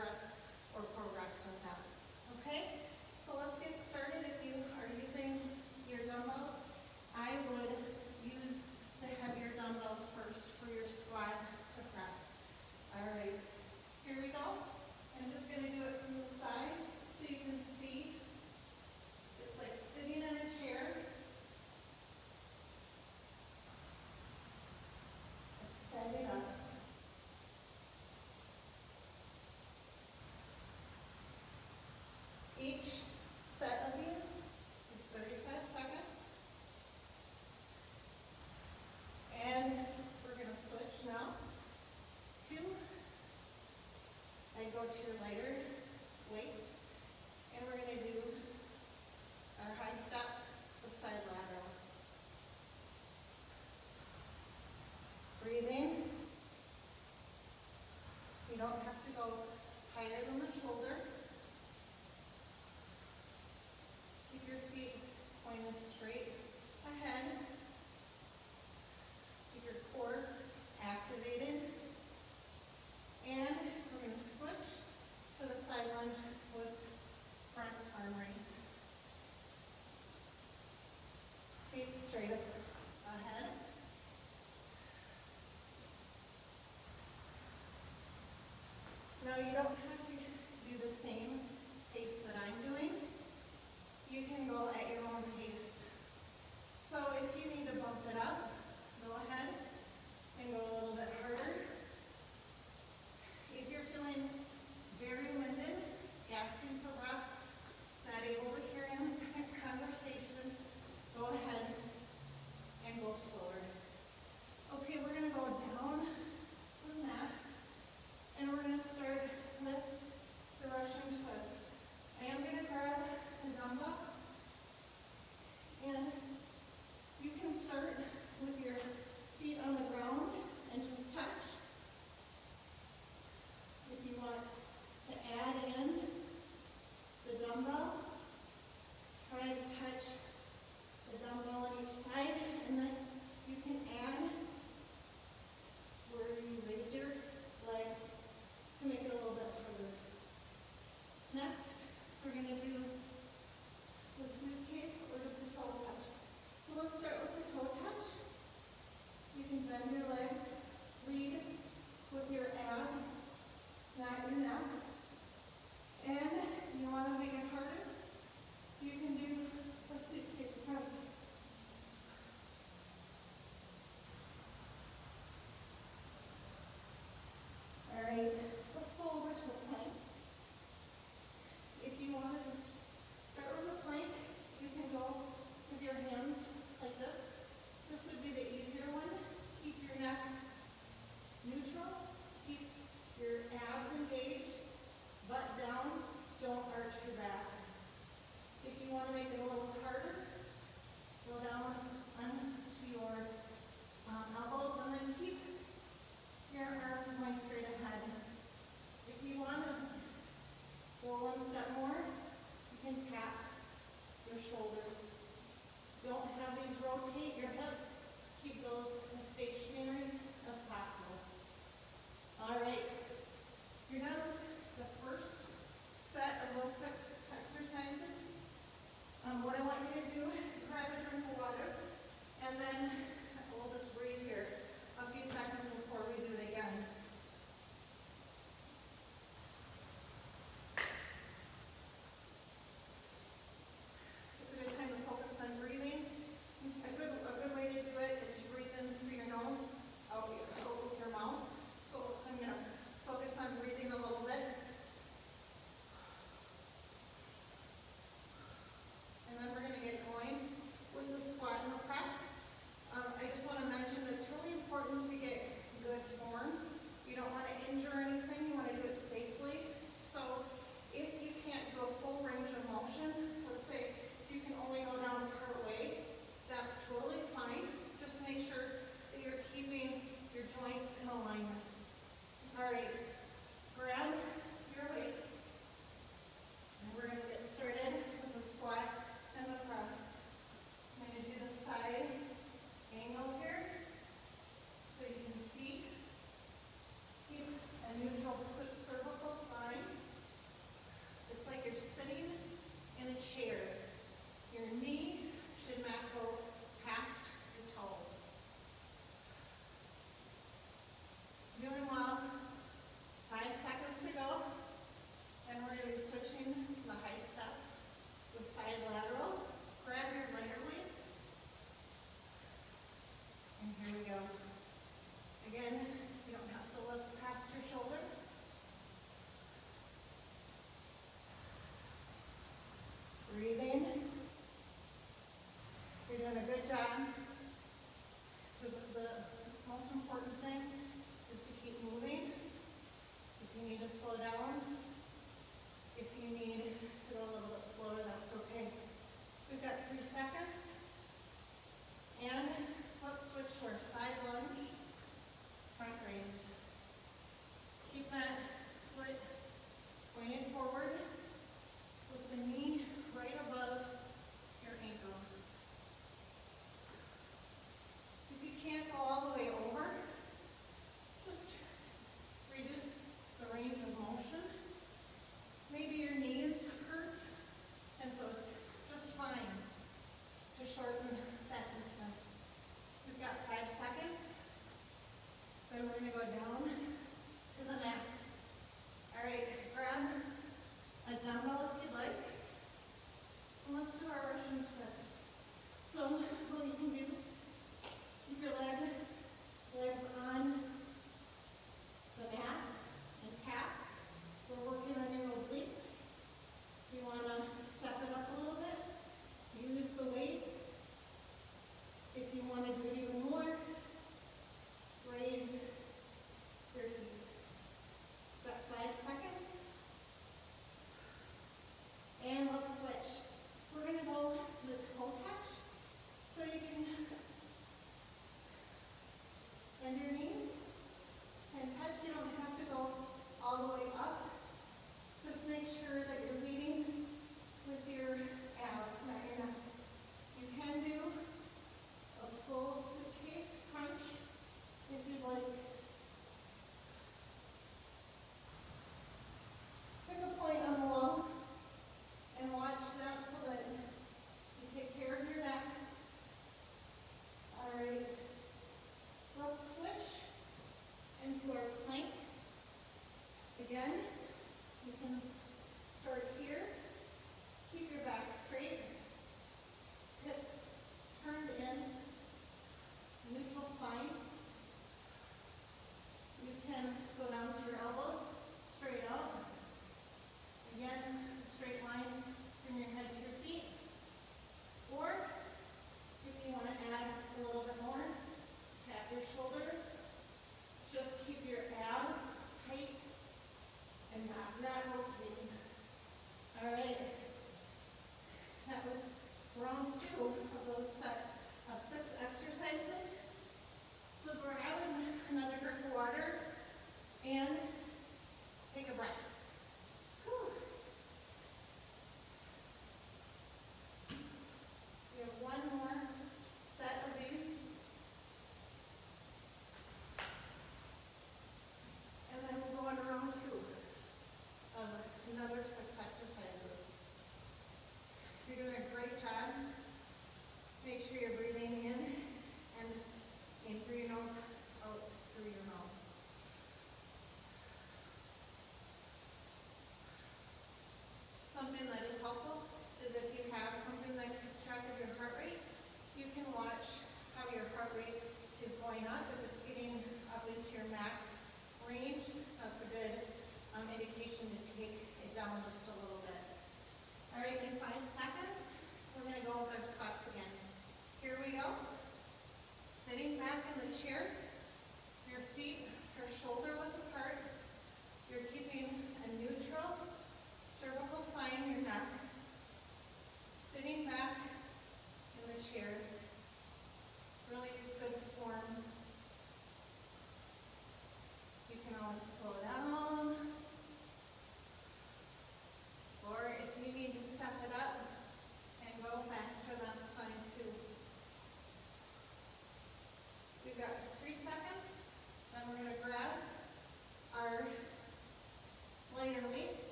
regress or progress with that. Okay, so let's get started. If you are using your dumbbells, I would use the heavier dumbbells first for your squat to press. All right, here we go. I'm just going to do it from the side so you can see. It's like sitting in a chair. Standing up. Each set of these is 35 seconds. And we're going to switch now to, I go to your lighter weights, and we're going to do our high step with side lateral. Breathing. You don't have to go higher than the shoulder. Keep your feet pointed straight ahead. Keep your core activated. And we're going to switch to the side lunge with front arm raise. Feet straight up ahead. Now you don't have to do the same pace that I'm doing. You can go at your own pace. So if you need to bump it up, go ahead and go a little bit harder. If you're feeling very winded, gasping for breath, not able to carry on a conversation, go ahead and go slower. Okay, we're going to go down from that, and we're going to start with the Russian twist.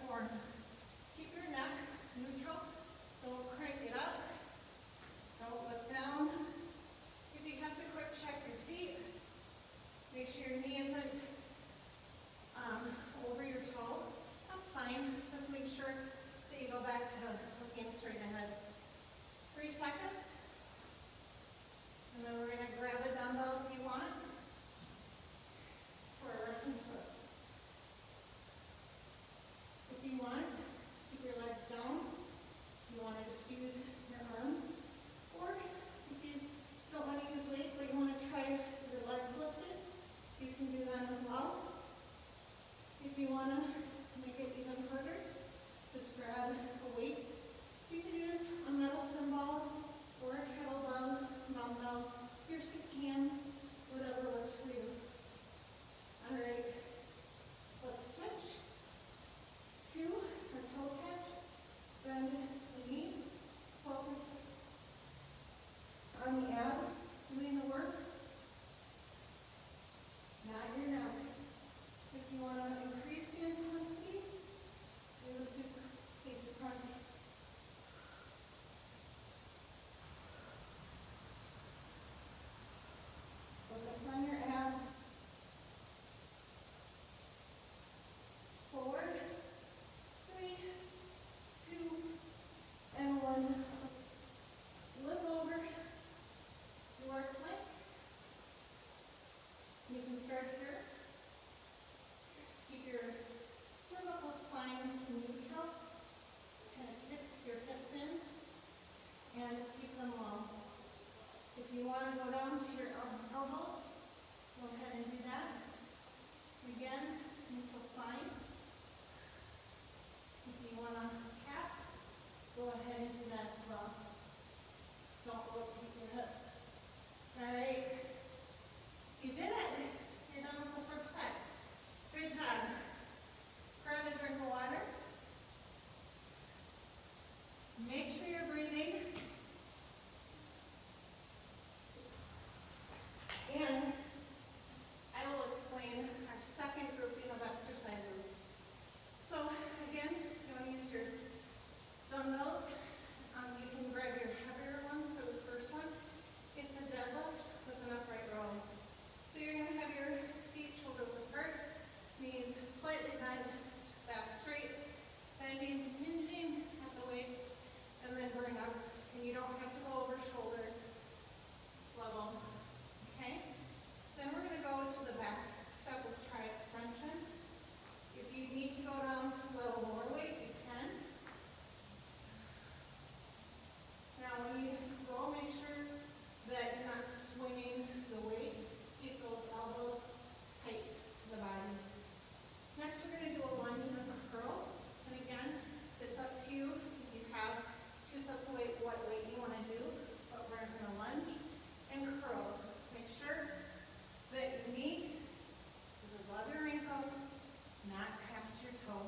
4. Keep your neck neutral. Don't crank it up. Don't look down. If you have to quick check your feet, make sure your knee isn't over your toe. That's fine. Just make sure that you go back to looking straight ahead. 3 seconds. And then we're going to grab a dumbbell if you want for a Russian twist. If you want, keep your legs down. You want to just use your arms. Or if you don't want to use weight, but you want to try your legs lifted, you can do that as well. If you want to make it even harder, just grab a weight. You can use a metal cymbal or a kettlebell, dumbbell, your stick hands, whatever works for you. All right, let's switch to our toe catch. Bend the knees. Focus on the ab doing the work, not your neck. If you want to increase the intensity, do a super face crunch. Focus on your abs. 4, 3, 2, and 1. Let's flip over your plank. You can start here. Keep your cervical spine neutral. Kind of tip your hips in and keep them long. If you want to go down to your elbows, go ahead and do that. Again, neutral spine. If you want to tap, go ahead and do that as well. Don't rotate your hips. All right. You did it. You're done with the first set. Good job. Grab a drink of water. Make sure you're breathing. And I will explain our second grouping of exercises. So again, you want to use your dumbbells. You can grab your heavier ones for this first one. It's a deadlift with an upright row. So you're going to have your feet shoulder width apart, knees slightly bent, back straight, bending, hinging at the waist, and then bring up. And you don't have to go over shoulder level. Okay? Then we're going to go to the back step with tri extension. If you need to go down to a little more weight, you can. Now when you go, make sure that you're not swinging the weight. Keep those elbows tight to the body. Next, we're going to do a lunge and a curl. And again, it's up to you. You have 2 sets of weight, what weight you want to do. But we're going to lunge and curl. Make sure that your knee is above your ankle, not past your toe.